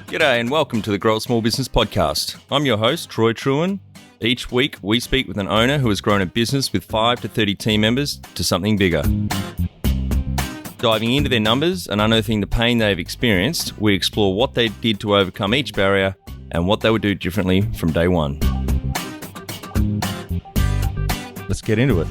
G'day and welcome to the Grow a Small Business Podcast. I'm your host, Troy Truen. Each week, we speak with an owner who has grown a business with 5 to 30 team members to something bigger. Diving into their numbers and unearthing the pain they've experienced, we explore what they did to overcome each barrier and what they would do differently from day one. Let's get into it.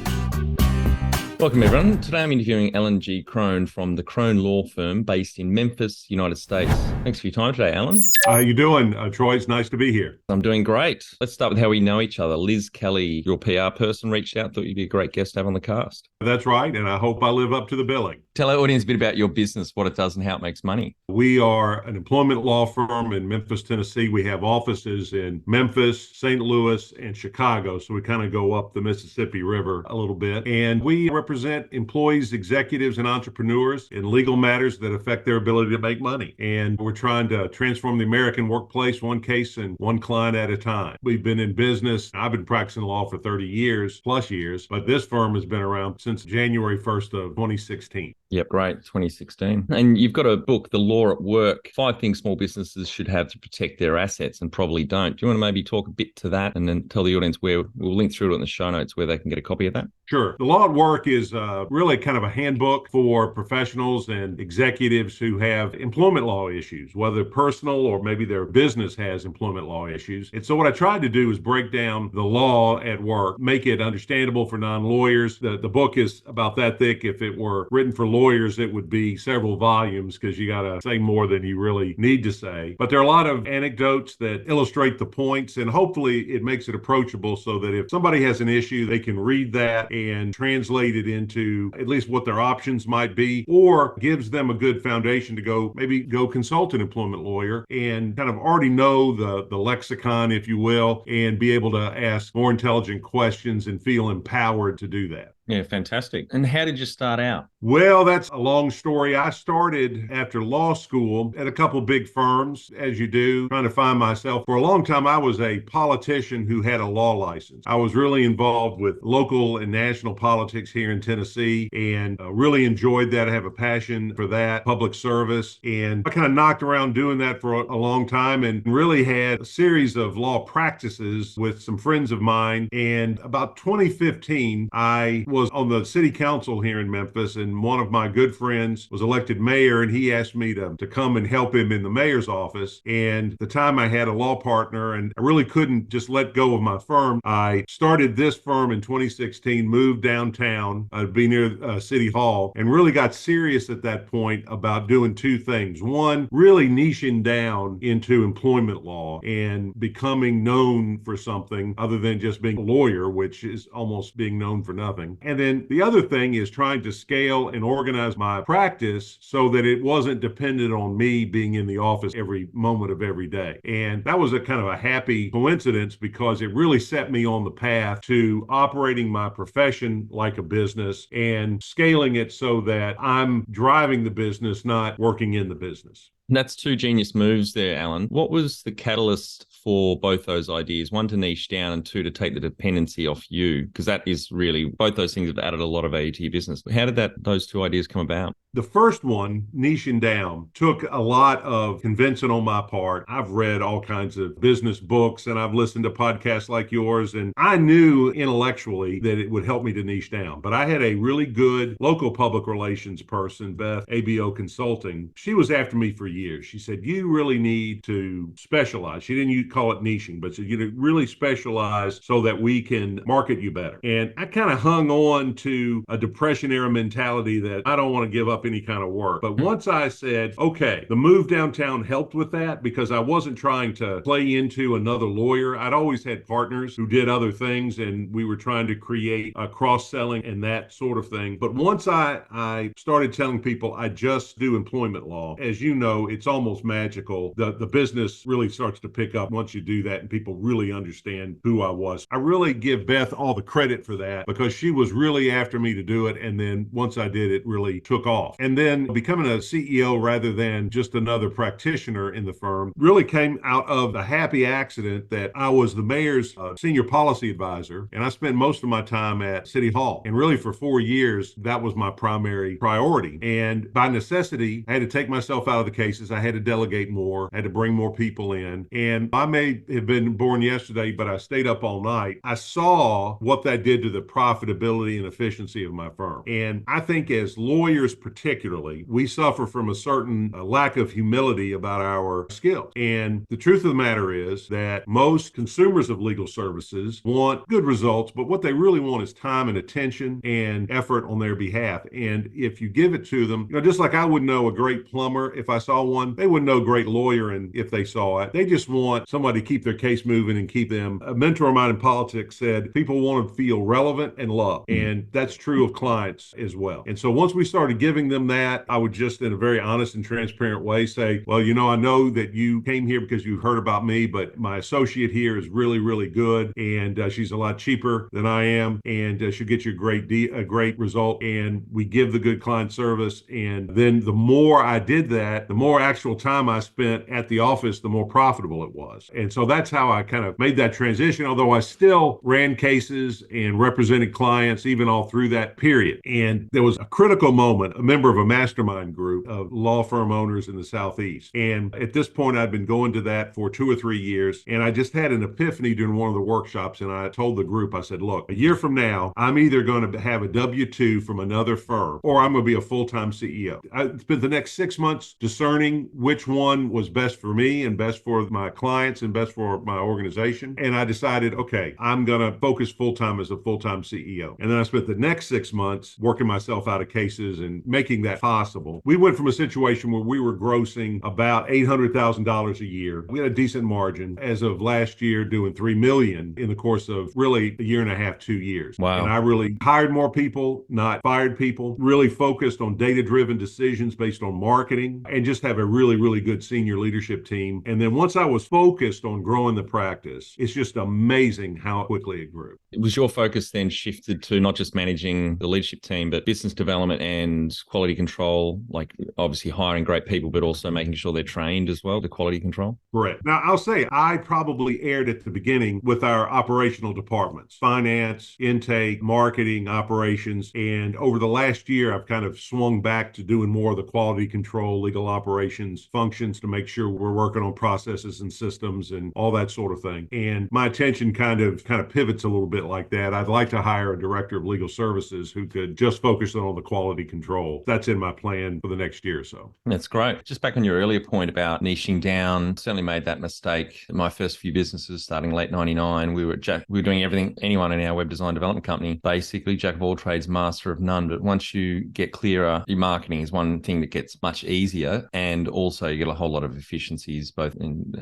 Welcome, everyone. Today I'm interviewing Alan G Crone from the Crone Law Firm based in Memphis, United States. Thanks for your time today, Alan. How you doing, Troy? It's nice to be here. I'm doing great. Let's start with how we know each other. Liz Kelly, your PR person, reached out, thought you'd be a great guest to have on the cast. That's right, and I hope I live up to the billing. Tell our audience a bit about your business, what it does and how it makes money. We are an employment law firm in Memphis, Tennessee. We have offices in Memphis, St. Louis, and Chicago, so we kind of go up the Mississippi River a little bit. And we represent employees, executives, and entrepreneurs in legal matters that affect their ability to make money. And we're trying to transform the American workplace one case and one client at a time. We've been in business. I've been practicing law for 30 years, but this firm has been around since January 1st of 2016. Yep, great. 2016. And you've got a book, The Law at Work, 5 things small businesses should have to protect their assets and probably don't. Do you want to maybe talk a bit to that and then tell the audience where we'll link through it in the show notes where they can get a copy of that? Sure. The Law at Work is really kind of a handbook for professionals and executives who have employment law issues, whether personal or maybe their business has employment law issues. And so what I tried to do is break down the law at work, make it understandable for non-lawyers. The book is about that thick. If it were written for lawyers, it would be several volumes because you got to say more than you really need to say. But there are a lot of anecdotes that illustrate the points, and hopefully it makes it approachable so that if somebody has an issue, they can read that and translate it into at least what their options might be, or gives them a good foundation to go consult an employment lawyer and kind of already know the lexicon, if you will, and be able to ask more intelligent questions and feel empowered to do that. Yeah, fantastic. And how did you start out? Well, that's a long story. I started after law school at a couple big firms, as you do, trying to find myself. For a long time, I was a politician who had a law license. I was really involved with local and national politics here in Tennessee and really enjoyed that. I have a passion for that, public service. And I kind of knocked around doing that for a long time and really had a series of law practices with some friends of mine. And about 2015, I was on the city council here in Memphis, and one of my good friends was elected mayor, and he asked me to come and help him in the mayor's office. And at the time I had a law partner, and I really couldn't just let go of my firm. I started this firm in 2016, moved downtown, I'd be near City Hall, and really got serious at that point about doing 2 things. One, really niching down into employment law and becoming known for something other than just being a lawyer, which is almost being known for nothing. And then the other thing is trying to scale and organize my practice so that it wasn't dependent on me being in the office every moment of every day. And that was a kind of a happy coincidence because it really set me on the path to operating my profession like a business and scaling it so that I'm driving the business, not working in the business. That's 2 genius moves there, Alan. What was the catalyst for both those ideas? 1, to niche down, and 2, to take the dependency off you? Because that is really, both those things have added a lot of value to your business. How did those 2 ideas come about? The first one, niching down, took a lot of convincing on my part. I've read all kinds of business books and I've listened to podcasts like yours, and I knew intellectually that it would help me to niche down. But I had a really good local public relations person, Beth, ABO Consulting. She was after me for years. She said, you really need to specialize. She didn't call it niching, but said, you really specialize so that we can market you better. And I kind of hung on to a depression era mentality that I don't want to give up any kind of work. But once I said, okay, the move downtown helped with that because I wasn't trying to play into another lawyer. I'd always had partners who did other things, and we were trying to create a cross-selling and that sort of thing. But once I started telling people I just do employment law, as you know, it's almost magical. The business really starts to pick up once you do that and people really understand who I was. I really give Beth all the credit for that because she was really after me to do it. And then once I did, it really took off. And then becoming a CEO rather than just another practitioner in the firm really came out of the happy accident that I was the mayor's senior policy advisor, and I spent most of my time at City Hall. And really for 4 years, that was my primary priority. And by necessity, I had to take myself out of the cases. I had to delegate more. I had to bring more people in. And I may have been born yesterday, but I stayed up all night. I saw what that did to the profitability and efficiency of my firm. And I think as lawyers particularly, we suffer from a certain lack of humility about our skills. And the truth of the matter is that most consumers of legal services want good results, but what they really want is time and attention and effort on their behalf. And if you give it to them, just like I would know a great plumber if I saw one, they wouldn't know a great lawyer and if they saw it. They just want somebody to keep their case moving and keep them. A mentor of mine in politics said people want to feel relevant and loved. And that's true of clients as well. And so once we started giving them that, I would just in a very honest and transparent way say, well, I know that you came here because you heard about me, but my associate here is really, really good. And she's a lot cheaper than I am. And she'll get you a great result. And we give the good client service. And then the more I did that, the more actual time I spent at the office, the more profitable it was. And so that's how I kind of made that transition, although I still ran cases and represented clients even all through that period. And there was a critical moment, a member of a mastermind group of law firm owners in the Southeast. And at this point, I'd been going to that for 2 or 3 years. And I just had an epiphany during one of the workshops. And I told the group, I said, look, a year from now, I'm either going to have a W-2 from another firm or I'm going to be a full-time CEO. I spent the next 6 months discerning which one was best for me and best for my clients and best for my organization. And I decided, okay, I'm going to focus full-time as a full-time CEO. And then I spent the next 6 months working myself out of cases and making that possible. We went from a situation where we were grossing about $800,000 a year. We had a decent margin as of last year doing $3 million in the course of really a year and a half, 2 years. Wow. And I really hired more people, not fired people, really focused on data-driven decisions based on marketing and just have a really, really good senior leadership team. And then once I was focused on growing the practice, it's just amazing how quickly it grew. Was your focus then shifted to not just managing the leadership team, but business development and quality control, like obviously hiring great people, but also making sure they're trained as well to quality control? Correct. Now, I'll say I probably erred at the beginning with our operational departments, finance, intake, marketing, operations. And over the last year, I've kind of swung back to doing more of the quality control, legal operations functions to make sure we're working on processes and systems and all that sort of thing. And my attention kind of pivots a little bit like that. I'd like to hire a director of legal services who could just focus on the quality control. That's in my plan for the next year or so. That's great. Just back on your earlier point about niching down, certainly made that mistake. My first few businesses starting late 99, we were doing everything, anyone in our web design development company, basically jack of all trades, master of none. But once you get clearer, your marketing is one thing that gets much easier. And also you get a whole lot of efficiencies, both in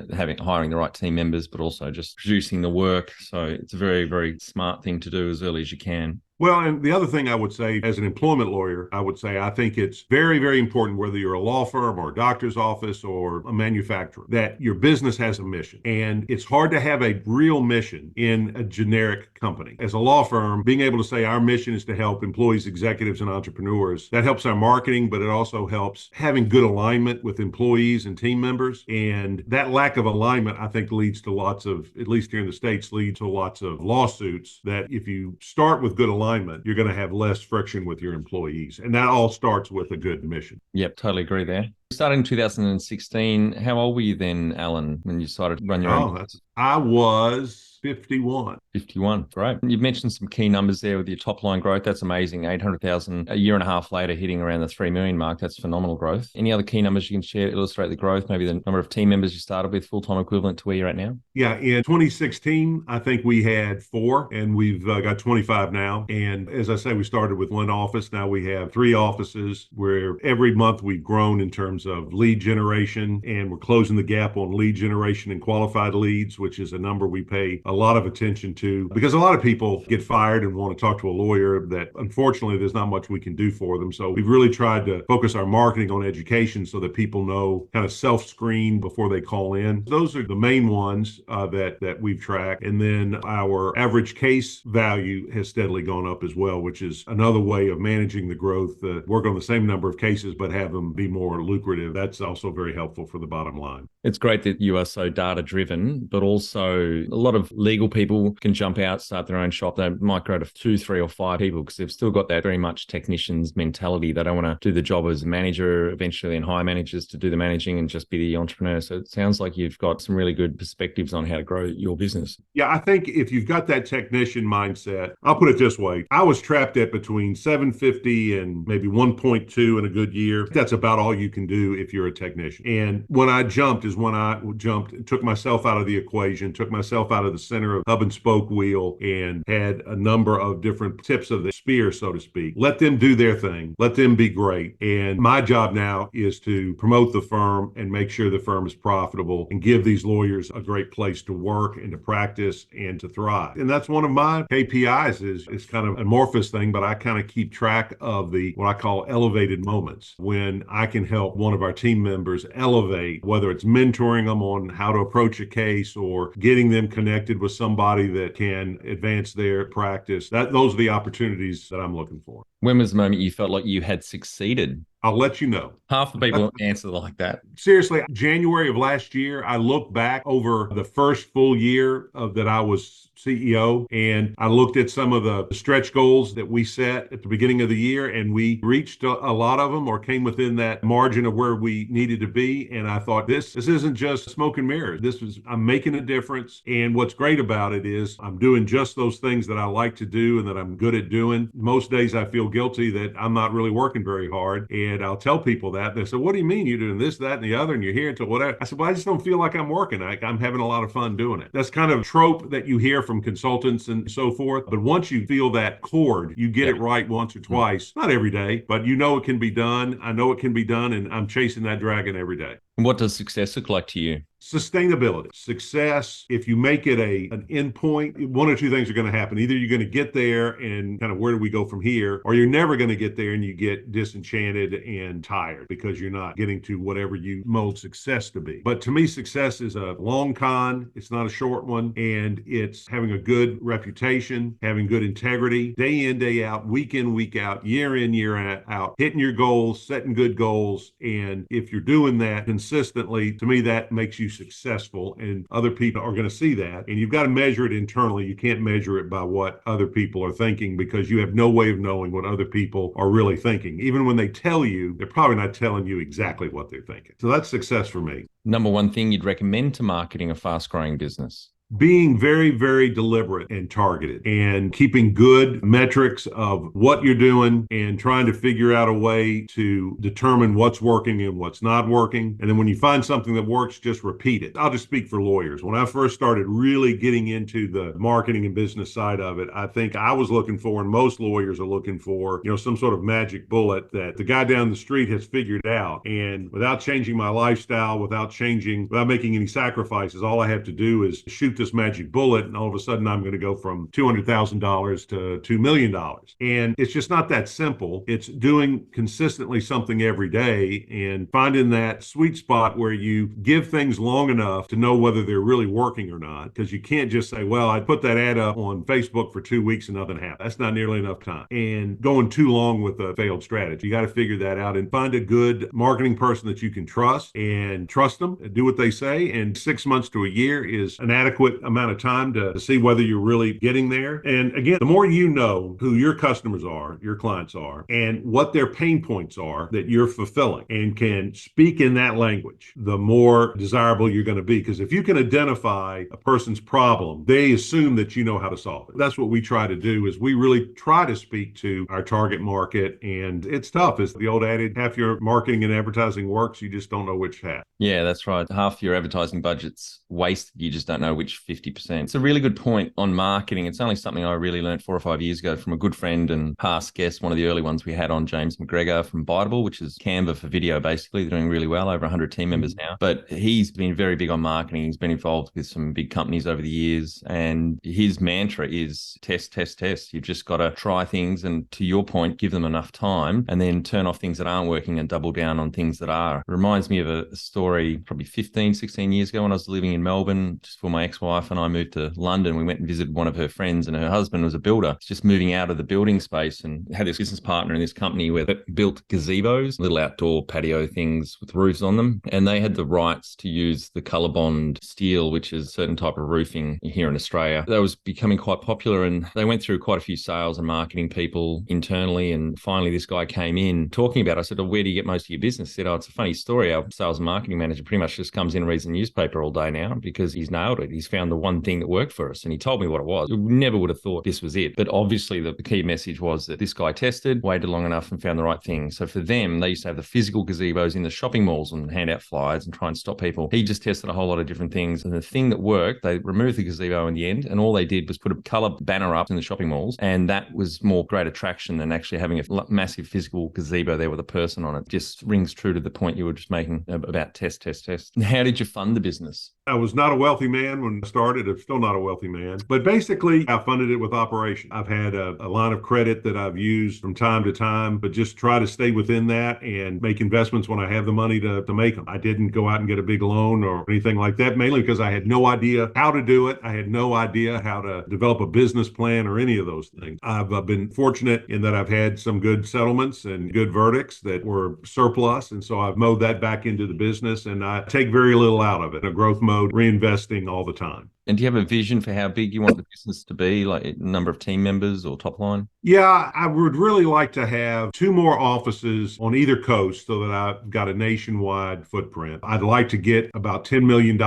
hiring the right team members, but also just producing the work. So it's a very, very smart thing to do as early as you can. Well, and the other thing I would say as an employment lawyer, I think it's very, very important, whether you're a law firm or a doctor's office or a manufacturer, that your business has a mission. And it's hard to have a real mission in a generic company. As a law firm, being able to say our mission is to help employees, executives, and entrepreneurs, that helps our marketing, but it also helps having good alignment with employees and team members. And that lack of alignment, I think, leads to lots of, at least here in the States, leads to lots of lawsuits that if you start with good alignment, you're going to have less friction with your employees. And that all starts with a good mission. Yep, totally agree there. You started in 2016. How old were you then, Alan, when you started to run your own business? I was 51. 51. Great. You've mentioned some key numbers there with your top line growth. That's amazing. 800,000 a year and a half later, hitting around the 3 million mark. That's phenomenal growth. Any other key numbers you can share to illustrate the growth? Maybe the number of team members you started with, full-time equivalent to where you're at now? Yeah. In 2016, I think we had 4 and we've got 25 now. And as I say, we started with 1 office. Now we have 3 offices where every month we've grown in terms terms of lead generation, and we're closing the gap on lead generation and qualified leads, which is a number we pay a lot of attention to because a lot of people get fired and want to talk to a lawyer that unfortunately there's not much we can do for them. So we've really tried to focus our marketing on education so that people know kind of self-screen before they call in. Those are the main ones that we've tracked. And then our average case value has steadily gone up as well, which is another way of managing the growth. Work on the same number of cases, but have them be more lucrative. That's also very helpful for the bottom line. It's great that you are so data driven, but also a lot of legal people can jump out, start their own shop. They might grow to 2, 3, or 5 people because they've still got that very much technician's mentality. They don't want to do the job as a manager eventually and hire managers to do the managing and just be the entrepreneur. So it sounds like you've got some really good perspectives on how to grow your business. Yeah, I think if you've got that technician mindset, I'll put it this way. I was trapped at between 750 and maybe 1.2 in a good year. That's about all you can do if you're a technician. And when I jumped took myself out of the equation, took myself out of the center of hub and spoke wheel, and had a number of different tips of the spear, so to speak. Let them do their thing. Let them be great. And my job now is to promote the firm and make sure the firm is profitable and give these lawyers a great place to work and to practice and to thrive. And that's one of my KPIs is kind of an amorphous thing, but I kind of keep track of what I call elevated moments when I can help one of our team members elevate, whether it's mentoring them on how to approach a case or getting them connected with somebody that can advance their practice. Those are the opportunities that I'm looking for. When was the moment you felt like you had succeeded? I'll let you know. Half the people answer like that. Seriously, January of last year, I looked back over the first full year that I was CEO, and I looked at some of the stretch goals that we set at the beginning of the year, and we reached a lot of them or came within that margin of where we needed to be. And I thought, this isn't just smoke and mirrors. I'm making a difference. And what's great about it is I'm doing just those things that I like to do and that I'm good at doing. Most days I feel guilty that I'm not really working very hard. And I'll tell people that. They say, what do you mean you're doing this, that, and the other, and you're here until whatever? I said, well, I just don't feel like I'm working. I'm having a lot of fun doing it. That's kind of a trope that you hear from consultants and so forth. But once you feel that chord, you get it right once or twice, not every day, but you know it can be done. I know it can be done, and I'm chasing that dragon every day. And what does success look like to you? Sustainability. Success, if you make it an endpoint, one or two things are going to happen. Either you're going to get there and kind of where do we go from here, or you're never going to get there and you get disenchanted and tired because you're not getting to whatever you mold success to be. But to me, success is a long con. It's not a short one. And it's having a good reputation, having good integrity, day in, day out, week in, week out, year in, year out, hitting your goals, setting good goals. And if you're doing that consistently, to me, that makes you successful, and other people are going to see that. And you've got to measure it internally. You can't measure it by what other people are thinking because you have no way of knowing what other people are really thinking. Even when they tell you, they're probably not telling you exactly what they're thinking. So that's success for me. Number one thing you'd recommend to marketing a fast-growing business? Being very, very deliberate and targeted and keeping good metrics of what you're doing and trying to figure out a way to determine what's working and what's not working. And then when you find something that works, just repeat it. I'll just speak for lawyers. When I first started really getting into the marketing and business side of it, I think I was looking for, and most lawyers are looking for, some sort of magic bullet that the guy down the street has figured out. And without changing my lifestyle, without making any sacrifices, all I have to do is shoot this magic bullet, and all of a sudden I'm going to go from $200,000 to $2 million. And it's just not that simple. It's doing consistently something every day and finding that sweet spot where you give things long enough to know whether they're really working or not. Because you can't just say, well, I put that ad up on Facebook for 2 weeks and nothing happened. That's not nearly enough time. And going too long with a failed strategy. You got to figure that out and find a good marketing person that you can trust and trust them, do what they say. And 6 months to a year is an adequate amount of time to see whether you're really getting there. And again, the more you know who your customers are, your clients are, and what their pain points are that you're fulfilling and can speak in that language, the more desirable you're going to be. Because if you can identify a person's problem, they assume that you know how to solve it. That's what we try to do, is we really try to speak to our target market. And it's tough. It's the old adage, half your marketing and advertising works, you just don't know which half. Yeah, that's right. Half your advertising budget's wasted. You just don't know which leverage 50%. It's a really good point on marketing. It's only something I really learned 4 or 5 years ago from a good friend and past guest, one of the early ones we had on, James McGregor from Biteable, which is Canva for video, basically. They're doing really well, over 100 team members now. But he's been very big on marketing. He's been involved with some big companies over the years. And his mantra is test, test, test. You've just got to try things and, to your point, give them enough time and then turn off things that aren't working and double down on things that are. It reminds me of a story probably 15, 16 years ago when I was living in Melbourne, just before my ex-wife and I moved to London. We went and visited one of her friends, and her husband was a builder. He's just moving out of the building space and had this business partner in this company where they built gazebos, little outdoor patio things with roofs on them. And they had the rights to use the ColourBond steel, which is a certain type of roofing here in Australia. That was becoming quite popular, and they went through quite a few sales and marketing people internally. And finally, this guy came in talking about it. I said, "Oh, where do you get most of your business?" He said, "Oh, it's a funny story. Our sales and marketing manager pretty much just comes in and reads the newspaper all day now because he's nailed it. He's found the one thing that worked for us." And he told me what it was. We never would have thought this was it. But obviously the key message was that this guy tested, waited long enough and found the right thing. So for them, they used to have the physical gazebos in the shopping malls and hand out flyers and try and stop people. He just tested a whole lot of different things. And the thing that worked, they removed the gazebo in the end. And all they did was put a color banner up in the shopping malls. And that was more great attraction than actually having a massive physical gazebo there with a person on it. Just rings true to the point you were just making about test, test, test. How did you fund the business? I was not a wealthy man when I started. I'm still not a wealthy man. But basically, I funded it with operation. I've had a line of credit that I've used from time to time, but just try to stay within that and make investments when I have the money to make them. I didn't go out and get a big loan or anything like that, mainly because I had no idea how to do it. I had no idea how to develop a business plan or any of those things. I've been fortunate in that I've had some good settlements and good verdicts that were surplus. And so I've mowed that back into the business, and I take very little out of it. A growth mode, reinvesting all the time. And do you have a vision for how big you want the business to be, like number of team members or top line? Yeah, I would really like to have 2 more offices on either coast so that I've got a nationwide footprint. I'd like to get about $10 million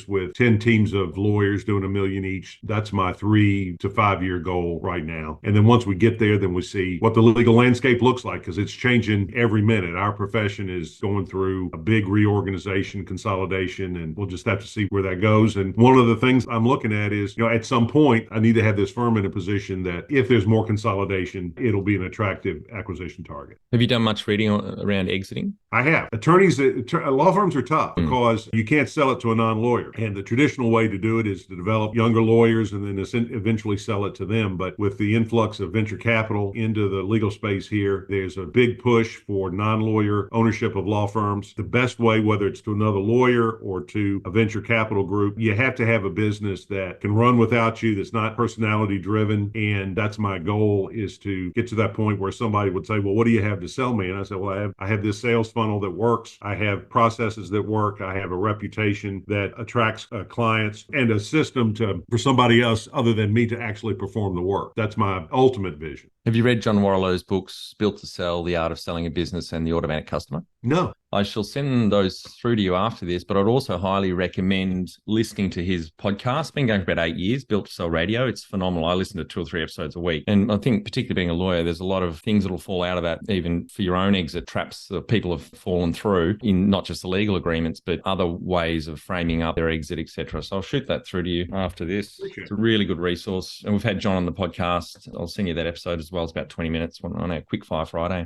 with 10 teams of lawyers doing $1 million each. That's my 3 to 5 year goal right now. And then once we get there, then we see what the legal landscape looks like, because it's changing every minute. Our profession is going through a big reorganization, consolidation, and we'll just have to see where that goes. And one of the things I'm looking at is, at some point, I need to have this firm in a position that if there's more consolidation, it'll be an attractive acquisition target. Have you done much reading around exiting? I have. Law firms are tough because you can't sell it to a non-lawyer. And the traditional way to do it is to develop younger lawyers and then eventually sell it to them. But with the influx of venture capital into the legal space here, there's a big push for non-lawyer ownership of law firms. The best way, whether it's to another lawyer or to a venture capital group, you have to have a business that can run without you, that's not personality driven. And that's my goal, is to get to that point where somebody would say, "Well, what do you have to sell me?" And I said, "Well, I have this sales funnel that works. I have processes that work. I have a reputation that attracts clients, and a system for somebody else other than me to actually perform the work." That's my ultimate vision. Have you read John Warrillow's books, Built to Sell, The Art of Selling a Business, and The Automatic Customer? No. I shall send those through to you after this, but I'd also highly recommend listening to his podcast. It's been going for about 8 years, Built to Sell Radio. It's phenomenal. I listen to 2 or 3 episodes a week. And I think, particularly being a lawyer, there's a lot of things that will fall out of that, even for your own exit traps that people have fallen through in not just the legal agreements, but other ways of framing up their exit, etc. So I'll shoot that through to you after this. It's a really good resource. And we've had John on the podcast. I'll send you that episode as well. It's about 20 minutes on our Quick Fire Friday.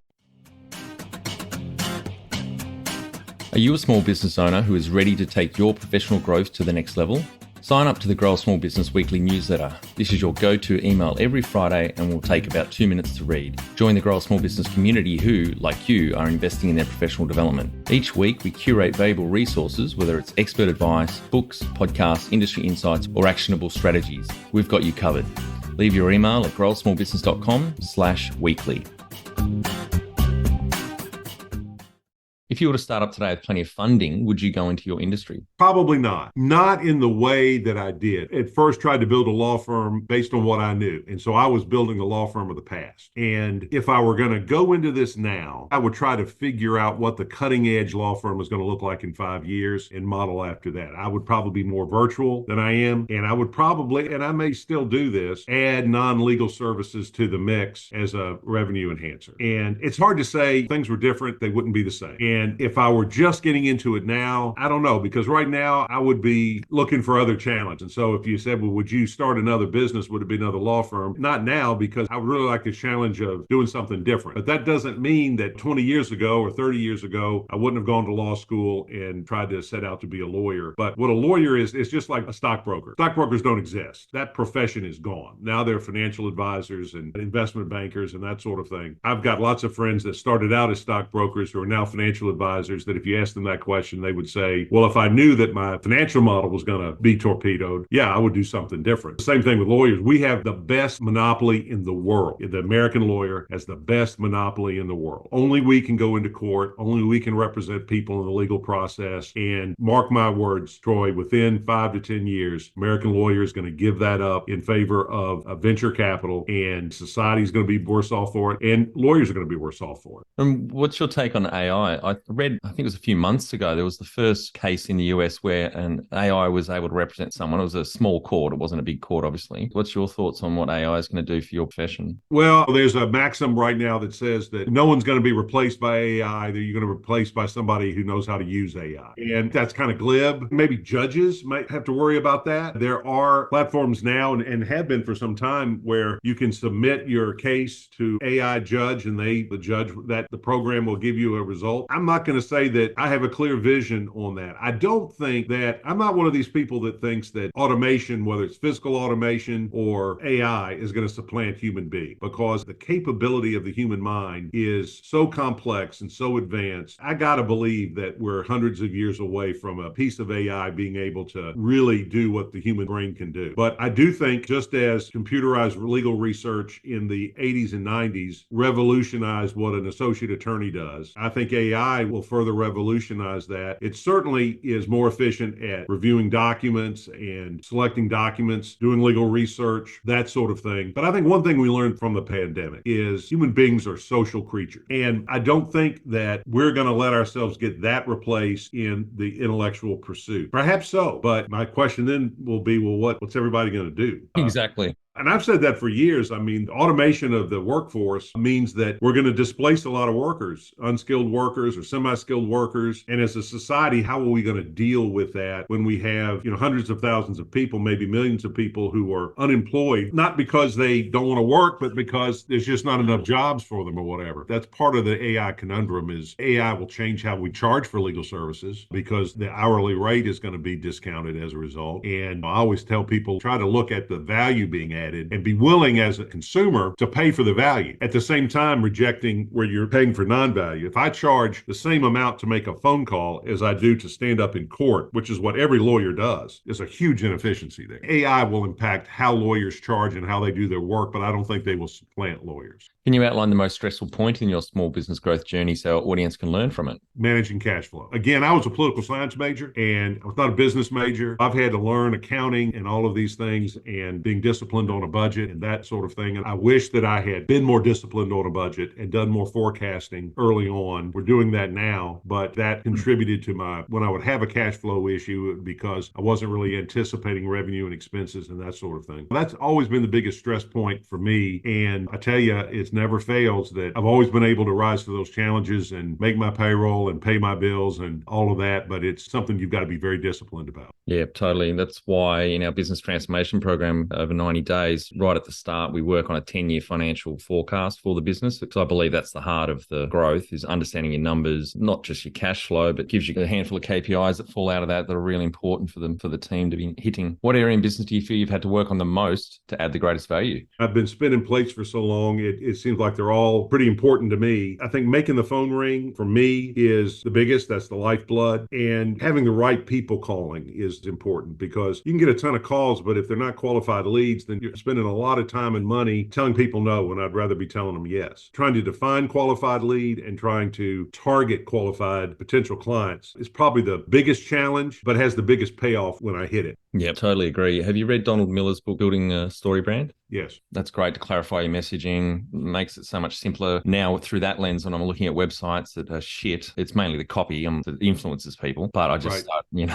Are you a small business owner who is ready to take your professional growth to the next level? Sign up to the Grow a Small Business Weekly newsletter. This is your go-to email every Friday and will take about 2 minutes to read. Join the Grow a Small Business community who, like you, are investing in their professional development. Each week, we curate valuable resources, whether it's expert advice, books, podcasts, industry insights, or actionable strategies. We've got you covered. Leave your email at growasmallbusiness.com/weekly. If you were to start up today with plenty of funding, would you go into your industry? Probably not. Not in the way that I did. At first, tried to build a law firm based on what I knew. And so I was building a law firm of the past. And if I were going to go into this now, I would try to figure out what the cutting edge law firm is going to look like in 5 years and model after that. I would probably be more virtual than I am. And I would probably, and I may still do this, add non-legal services to the mix as a revenue enhancer. And it's hard to say things were different. They wouldn't be the same. And And if I were just getting into it now, I don't know, because right now I would be looking for other challenge. And so if you said, well, would you start another business? Would it be another law firm? Not now, because I would really like the challenge of doing something different. But that doesn't mean that 20 years ago or 30 years ago, I wouldn't have gone to law school and tried to set out to be a lawyer. But what a lawyer is just like a stockbroker. Stockbrokers don't exist. That profession is gone. Now they're financial advisors and investment bankers and that sort of thing. I've got lots of friends that started out as stockbrokers who are now financial advisors that if you ask them that question, they would say, well, if I knew that my financial model was going to be torpedoed, yeah, I would do something different. Same thing with lawyers. We have the best monopoly in the world. The American lawyer has the best monopoly in the world. Only we can go into court. Only we can represent people in the legal process. And mark my words, Troy, within 5 to 10 years, American lawyer is going to give that up in favor of venture capital, and society is going to be worse off for it, and lawyers are going to be worse off for it. And what's your take on AI? I read, I think it was a few months ago, there was the first case in the US where an AI was able to represent someone. It was a small court. It wasn't a big court, obviously. What's your thoughts on what AI is going to do for your profession? Well, there's a maxim right now that says that no one's going to be replaced by AI, that you're going to be replaced by somebody who knows how to use AI. And that's kind of glib. Maybe judges might have to worry about that. There are platforms now and have been for some time where you can submit your case to AI judge, and the judge, that the program will give you a result. I'm not going to say that I have a clear vision on that. I don't think that, I'm not one of these people that thinks that automation, whether it's physical automation or AI, is going to supplant human being, because the capability of the human mind is so complex and so advanced. I got to believe that we're hundreds of years away from a piece of AI being able to really do what the human brain can do. But I do think, just as computerized legal research in the 80s and 90s revolutionized what an associate attorney does, I think AI will further revolutionize that. It certainly is more efficient at reviewing documents and selecting documents, doing legal research, that sort of thing. But I think one thing we learned from the pandemic is human beings are social creatures. And I don't think that we're going to let ourselves get that replaced in the intellectual pursuit. Perhaps so. But my question then will be, well, what's everybody going to do? Exactly. And I've said that for years. I mean, automation of the workforce means that we're going to displace a lot of workers, unskilled workers or semi-skilled workers. And as a society, how are we going to deal with that when we have, hundreds of thousands of people, maybe millions of people who are unemployed, not because they don't want to work, but because there's just not enough jobs for them or whatever. That's part of the AI conundrum. Is AI will change how we charge for legal services, because the hourly rate is going to be discounted as a result. And I always tell people, try to look at the value being added and be willing as a consumer to pay for the value. At the same time, rejecting where you're paying for non-value. If I charge the same amount to make a phone call as I do to stand up in court, which is what every lawyer does, there's a huge inefficiency there. AI will impact how lawyers charge and how they do their work, but I don't think they will supplant lawyers. Can you outline the most stressful point in your small business growth journey so our audience can learn from it? Managing cash flow. Again, I was a political science major and I was not a business major. I've had to learn accounting and all of these things and being disciplined on a budget and that sort of thing. And I wish that I had been more disciplined on a budget and done more forecasting early on. We're doing that now, but that contributed to when I would have a cash flow issue, because I wasn't really anticipating revenue and expenses and that sort of thing. That's always been the biggest stress point for me. And I tell you, it's never fails that I've always been able to rise to those challenges and make my payroll and pay my bills and all of that. But it's something you've got to be very disciplined about. Yeah, totally. And that's why in our business transformation program over 90 days, right at the start, we work on a 10-year financial forecast for the business, because I believe that's the heart of the growth, is understanding your numbers, not just your cash flow, but gives you a handful of KPIs that fall out of that are really important for the team to be hitting. What area in business do you feel you've had to work on the most to add the greatest value? I've been spinning plates for so long, it seems like they're all pretty important to me. I think making the phone ring for me is the biggest. That's the lifeblood. And having the right people calling is important, because you can get a ton of calls, but if they're not qualified leads, then you're spending a lot of time and money telling people no when I'd rather be telling them yes. Trying to define qualified lead and trying to target qualified potential clients is probably the biggest challenge, but has the biggest payoff when I hit it. Yeah, totally agree. Have you read Donald Miller's book, Building a Story Brand? Yes. That's great to clarify your messaging. Makes it so much simpler now through that lens. When I'm looking at websites that are shit, it's mainly the copy that influences people. But I just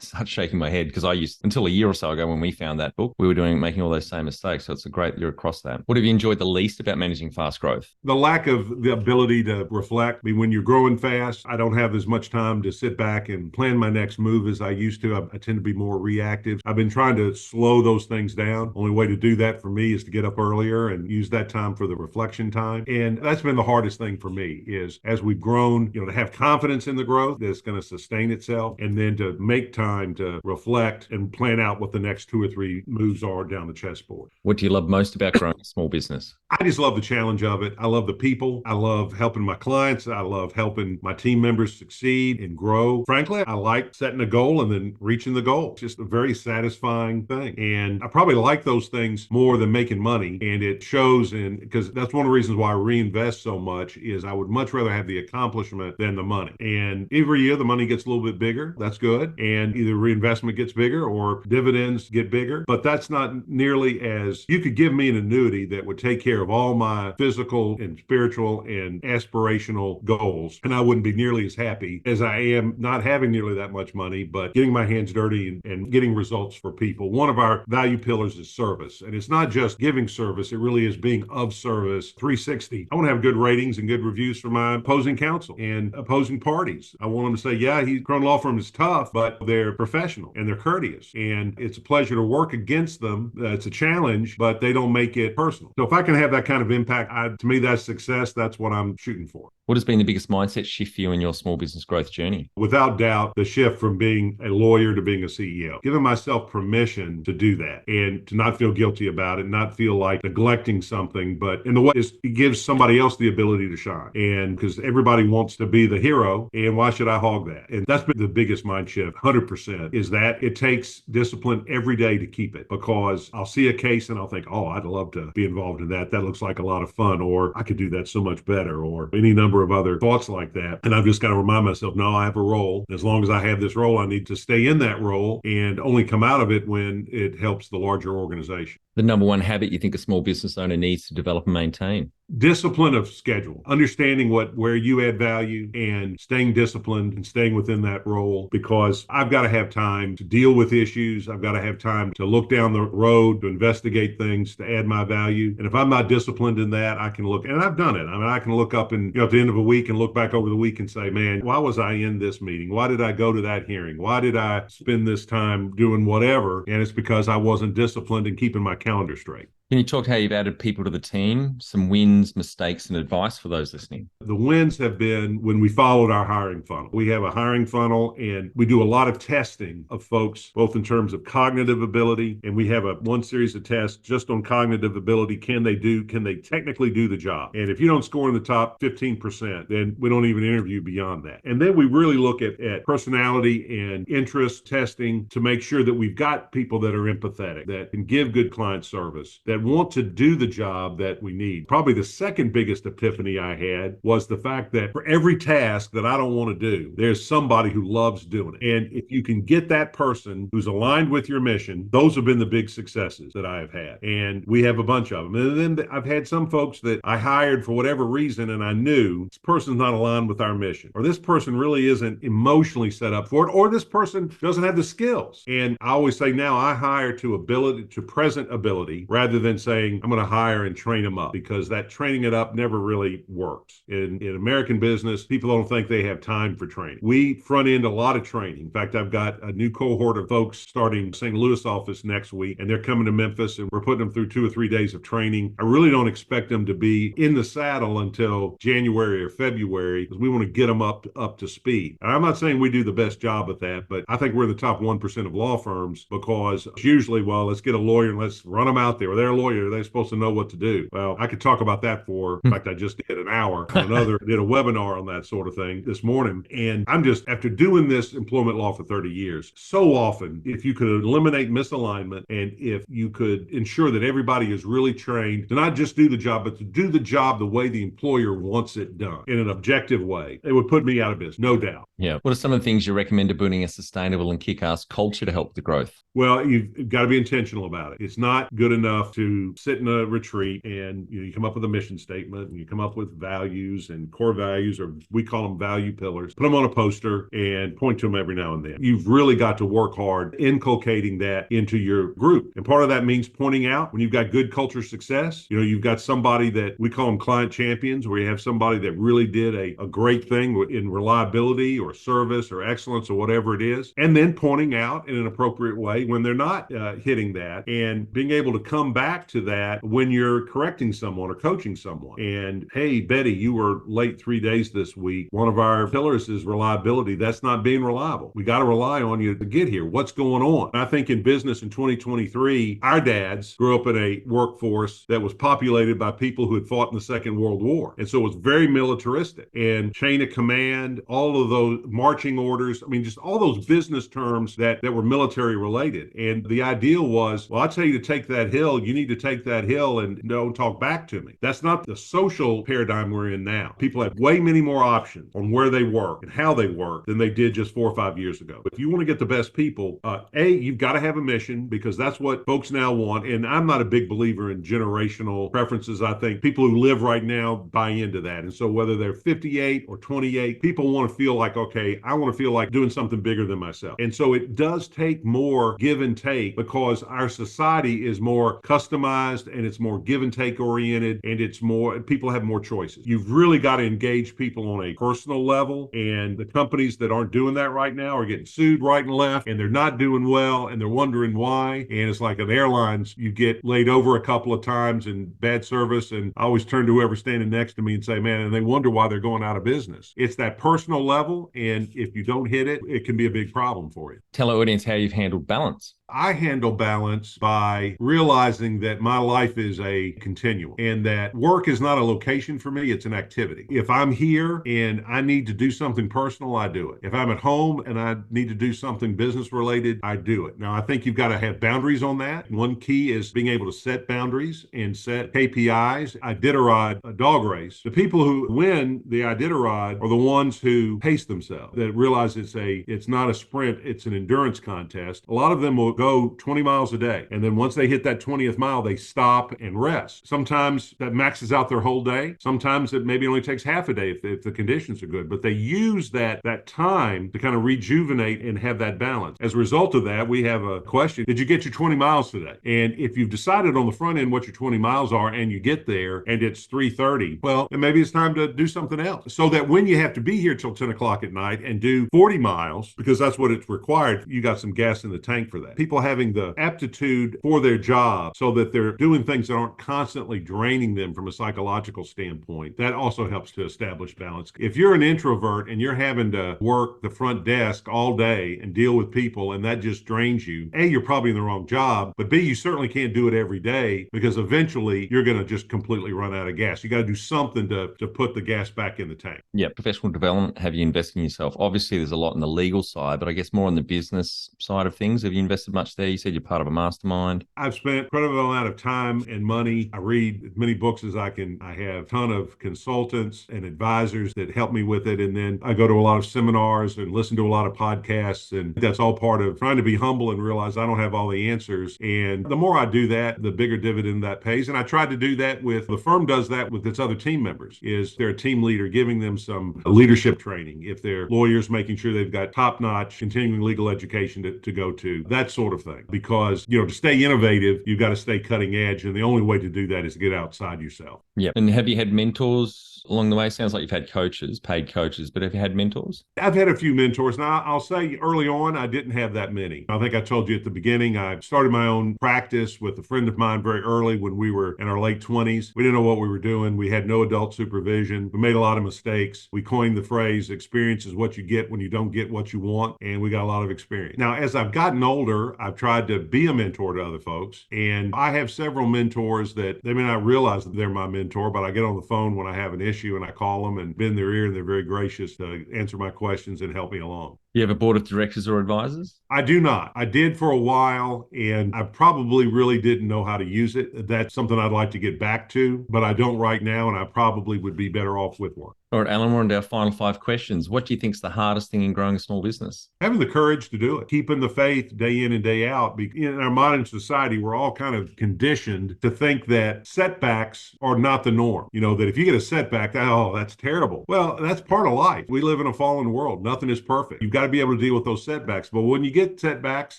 start shaking my head because I used, until a year or so ago when we found that book, we were making all those same mistakes. So it's a great you're across that. What have you enjoyed the least about managing fast growth? The lack of the ability to reflect. I mean, when you're growing fast, I don't have as much time to sit back and plan my next move as I used to. I tend to be more reactive. I've been trying to slow those things down. Only way to do that for me is to get up earlier and use that time for the reflection time. And that's been the hardest thing for me is as we've grown, to have confidence in the growth that's going to sustain itself and then to make time to reflect and plan out what the next 2 or 3 moves are down the chessboard. What do you love most about growing a small business? I just love the challenge of it. I love the people. I love helping my clients. I love helping my team members succeed and grow. Frankly, I like setting a goal and then reaching the goal. It's just a very satisfying thing. And I probably like those things more than making money. And it shows because that's one of the reasons why I reinvest so much is I would much rather have the accomplishment than the money. And every year the money gets a little bit bigger. That's good. And either reinvestment gets bigger or dividends get bigger. But that's not nearly as you could give me an annuity that would take care of all my physical and spiritual and aspirational goals. And I wouldn't be nearly as happy as I am not having nearly that much money, but getting my hands dirty and getting results for people. One of our value pillars is service. And it's not just giving service, it really is being of service 360. I want to have good ratings and good reviews for my opposing counsel and opposing parties. I want them to say, yeah, Crone Law Firm is tough, but they're professional and they're courteous. And it's a pleasure to work against them. It's a challenge, but they don't make it personal. So if I can have that kind of impact, to me, that's success. That's what I'm shooting for. What has been the biggest mindset shift for you in your small business growth journey? Without doubt, the shift from being a lawyer to being a CEO, giving myself permission to do that and to not feel guilty about it, not feel like neglecting something, but in the way it gives somebody else the ability to shine. And because everybody wants to be the hero, and why should I hog that? And that's been the biggest mind shift, 100%, is that it takes discipline every day to keep it because I'll see a case and I'll think, oh, I'd love to be involved in that. That looks like a lot of fun, or I could do that so much better, or any number of other thoughts like that. And I've just got to remind myself, no, I have a role. As long as I have this role, I need to stay in that role and only come out of it when it helps the larger organization. The number one habit you think a small business owner needs to develop and maintain? Discipline of schedule, understanding where you add value and staying disciplined and staying within that role, because I've got to have time to deal with issues. I've got to have time to look down the road, to investigate things, to add my value. And if I'm not disciplined in that, I can look, and I've done it. I mean, I can look up and at the end of a week and look back over the week and say, man, why was I in this meeting? Why did I go to that hearing? Why did I spend this time doing whatever? And it's because I wasn't disciplined and keeping my calendar straight. Can you talk how you've added people to the team, some wins, mistakes, and advice for those listening? The wins have been when we followed our hiring funnel. We have a hiring funnel and we do a lot of testing of folks, both in terms of cognitive ability, and we have one series of tests just on cognitive ability. Can they technically do the job? And if you don't score in the top 15%, then we don't even interview beyond that. And then we really look at personality and interest testing to make sure that we've got people that are empathetic, that can give good client service, that want to do the job that we need. Probably the second biggest epiphany I had was the fact that for every task that I don't want to do, there's somebody who loves doing it. And if you can get that person who's aligned with your mission, those have been the big successes that I have had. And we have a bunch of them. And then I've had some folks that I hired for whatever reason, and I knew this person's not aligned with our mission, or this person really isn't emotionally set up for it, or this person doesn't have the skills. And I always say now I hire to present ability rather than saying I'm going to hire and train them up, because that training it up never really works. In American business, people don't think they have time for training. We front end a lot of training. In fact, I've got a new cohort of folks starting St. Louis office next week, and they're coming to Memphis, and we're putting them through 2 or 3 days of training. I really don't expect them to be in the saddle until January or February, because we want to get them up to speed. And I'm not saying we do the best job at that, but I think we're the top 1% of law firms, because it's usually, well, let's get a lawyer and let's run them out there. They're a lawyer. They're supposed to know what to do. Well, I could talk about that in fact, I just did an hour on did a webinar on that sort of thing this morning. And I'm just, after doing this employment law for 30 years, so often, if you could eliminate misalignment and if you could ensure that everybody is really trained to not just do the job, but to do the job the way the employer wants it done in an objective way, it would put me out of business, no doubt. Yeah. What are some of the things you recommend to building a sustainable and kick-ass culture to help the growth? Well, you've got to be intentional about it. It's not good enough to to sit in a retreat and you come up with a mission statement and you come up with values and core values, or we call them value pillars, put them on a poster and point to them every now and then. You've really got to work hard inculcating that into your group. And part of that means pointing out when you've got good culture success, you've got somebody that we call them client champions, where you have somebody that really did a great thing in reliability or service or excellence or whatever it is, and then pointing out in an appropriate way when they're not hitting that, and being able to come back to that when you're correcting someone or coaching someone. And hey, Betty, you were late 3 days this week. One of our pillars is reliability. That's not being reliable. We got to rely on you to get here. What's going on? I think in business in 2023, our dads grew up in a workforce that was populated by people who had fought in the Second World War. And so it was very militaristic, and chain of command, all of those marching orders. I mean, just all those business terms that were military related. And the ideal was, well, I tell you to take that hill, you need to take that hill and don't talk back to me. That's not the social paradigm we're in now. People have way many more options on where they work and how they work than they did just 4 or 5 years ago. If you want to get the best people, you've got to have a mission, because that's what folks now want. And I'm not a big believer in generational preferences. I think people who live right now buy into that. And so whether they're 58 or 28, people want to feel like, okay, I want to feel like doing something bigger than myself. And so it does take more give and take, because our society is more customized and it's more give and take oriented, and people have more choices. You've really got to engage people on a personal level, and the companies that aren't doing that right now are getting sued right and left, and they're not doing well, and they're wondering why. And it's like an airlines, you get laid over a couple of times and bad service, and I always turn to whoever's standing next to me and say, man, and they wonder why they're going out of business. It's that personal level, and if you don't hit it, it can be a big problem for you. Tell our audience how you've handled balance. I handle balance by realizing that my life is a continuum, and that work is not a location for me, it's an activity. If I'm here and I need to do something personal, I do it. If I'm at home and I need to do something business related, I do it. Now, I think you've got to have boundaries on that. One key is being able to set boundaries and set KPIs. Iditarod, a dog race. The people who win the Iditarod are the ones who pace themselves, that realize it's not a sprint, it's an endurance contest. A lot of them will go 20 miles a day, and then once they hit that 20th mile, they stop and rest. Sometimes that maxes out their whole day. Sometimes it maybe only takes half a day if the conditions are good, but they use that time to kind of rejuvenate and have that balance. As a result of that, we have a question: did you get your 20 miles today? And if you've decided on the front end what your 20 miles are, and you get there and it's 3:30, well, then maybe it's time to do something else, so that when you have to be here till 10 o'clock at night and do 40 miles, because that's what it's required, you got some gas in the tank for that. People having the aptitude for their job so that they're doing things that aren't constantly draining them from a psychological standpoint, that also helps to establish balance. If you're an introvert and you're having to work the front desk all day and deal with people, and that just drains you, A, you're probably in the wrong job, but B, you certainly can't do it every day, because eventually you're going to just completely run out of gas. You got to do something to put the gas back in the tank. Yeah. Professional development. Have you invested in yourself? Obviously, there's a lot in the legal side, but I guess more on the business side of things. Have you invested much there? You said you're part of a mastermind. I've spent incredible amount of time and money. I read as many books as I can. I have a ton of consultants and advisors that help me with it. And then I go to a lot of seminars and listen to a lot of podcasts. And that's all part of trying to be humble and realize I don't have all the answers. And the more I do that, the bigger dividend that pays. And I tried to do that with, the firm does that with its other team members, is they're a team leader, giving them some leadership training. If they're lawyers, making sure they've got top-notch continuing legal education to go to, that sort of thing. Because, to stay innovative, you've got to stay cutting edge. And the only way to do that is to get outside yourself. Yeah. And have you had mentors along the way? Sounds like you've had coaches, paid coaches, but have you had mentors? I've had a few mentors. Now, I'll say early on, I didn't have that many. I think I told you at the beginning, I started my own practice with a friend of mine very early when we were in our late 20s. We didn't know what we were doing. We had no adult supervision. We made a lot of mistakes. We coined the phrase, experience is what you get when you don't get what you want. And we got a lot of experience. Now, as I've gotten older, I've tried to be a mentor to other folks. And I have several mentors that they may not realize that they're my mentor, but I get on the phone when I have an issue and I call them and bend their ear, and they're very gracious to answer my questions and help me along. You have a board of directors or advisors? I do not. I did for a while, and I probably really didn't know how to use it. That's something I'd like to get back to, but I don't right now, and I probably would be better off with one. All right, Alan, we're on to our final 5 questions. What do you think is the hardest thing in growing a small business? Having the courage to do it, keeping the faith day in and day out. In our modern society, we're all kind of conditioned to think that setbacks are not the norm. That if you get a setback, that's terrible. Well, that's part of life. We live in a fallen world. Nothing is perfect. You've got to be able to deal with those setbacks. But when you get setbacks,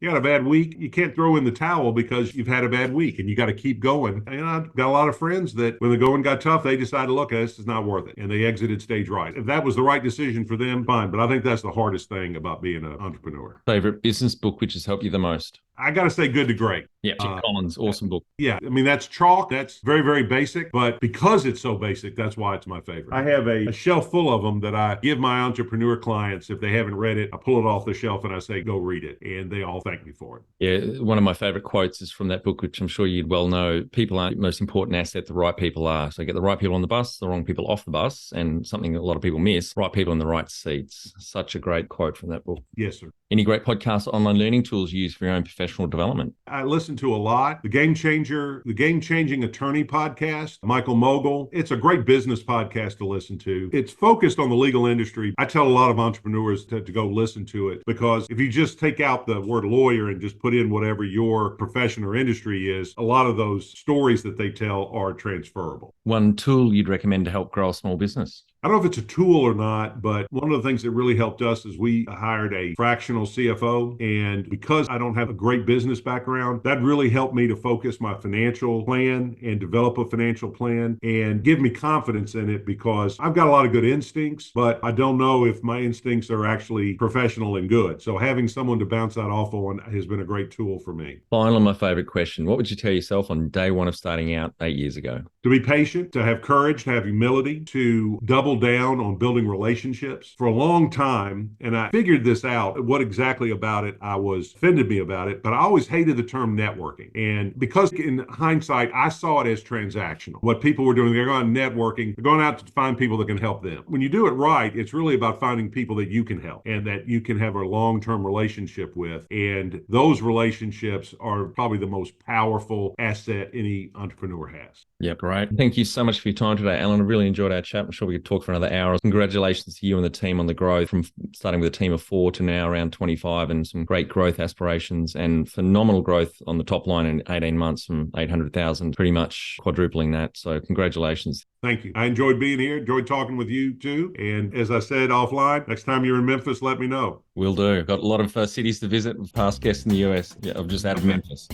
you got a bad week, you can't throw in the towel because you've had a bad week, and you got to keep going. And I've got a lot of friends that when the going got tough, they decided, look, this is not worth it. And they exited stage right. If that was the right decision for them, fine. But I think that's the hardest thing about being an entrepreneur. Favorite business book which has helped you the most? I got to say Good to Great. Yeah, Jim Collins, awesome book. Yeah, I mean, that's chalk. That's very, very basic. But because it's so basic, that's why it's my favorite. I have a shelf full of them that I give my entrepreneur clients. If they haven't read it, I pull it off the shelf and I say, go read it. And they all thank me for it. Yeah, one of my favorite quotes is from that book, which I'm sure you'd well know. People aren't the most important asset, the right people are. So get the right people on the bus, the wrong people off the bus, and something that a lot of people miss, right people in the right seats. Such a great quote from that book. Yes, sir. Any great podcasts or online learning tools you use for your own professional development? I listen to a lot. The Game Changing Attorney podcast, Michael Mogul. It's a great business podcast to listen to. It's focused on the legal industry. I tell a lot of entrepreneurs to go listen to it because if you just take out the word lawyer and just put in whatever your profession or industry is, a lot of those stories that they tell are transferable. One tool you'd recommend to help grow a small business? I don't know if it's a tool or not, but one of the things that really helped us is we hired a fractional CFO. And because I don't have a great business background, that really helped me to focus my financial plan and develop a financial plan and give me confidence in it because I've got a lot of good instincts, but I don't know if my instincts are actually professional and good. So having someone to bounce that off on has been a great tool for me. Finally, my favorite question. What would you tell yourself on day one of starting out 8 years ago? To be patient, to have courage, to have humility, to double down on building relationships. For a long time, and I figured this out, what exactly about it offended me about it, but I always hated the term networking. And because in hindsight, I saw it as transactional. What people were doing, they're going networking, they're going out to find people that can help them. When you do it right, it's really about finding people that you can help and that you can have a long-term relationship with. And those relationships are probably the most powerful asset any entrepreneur has. Yep, right. Thank you so much for your time today, Alan. I really enjoyed our chat. I'm sure we could talk for another hour. Congratulations to you and the team on the growth from starting with a team of 4 to now around 25 and some great growth aspirations and phenomenal growth on the top line in 18 months from 800,000, pretty much quadrupling that. So congratulations. Thank you. I enjoyed being here. Enjoyed talking with you too. And as I said offline, next time you're in Memphis, let me know. Will do. Got a lot of cities to visit with past guests in the US. Yeah, I've just added Memphis.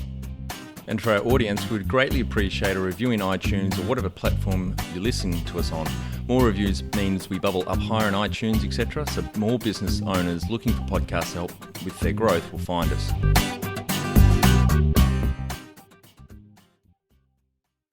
And for our audience, we would greatly appreciate a review in iTunes or whatever platform you listen to us on. More reviews means we bubble up higher in iTunes, etc. So more business owners looking for podcast help with their growth will find us.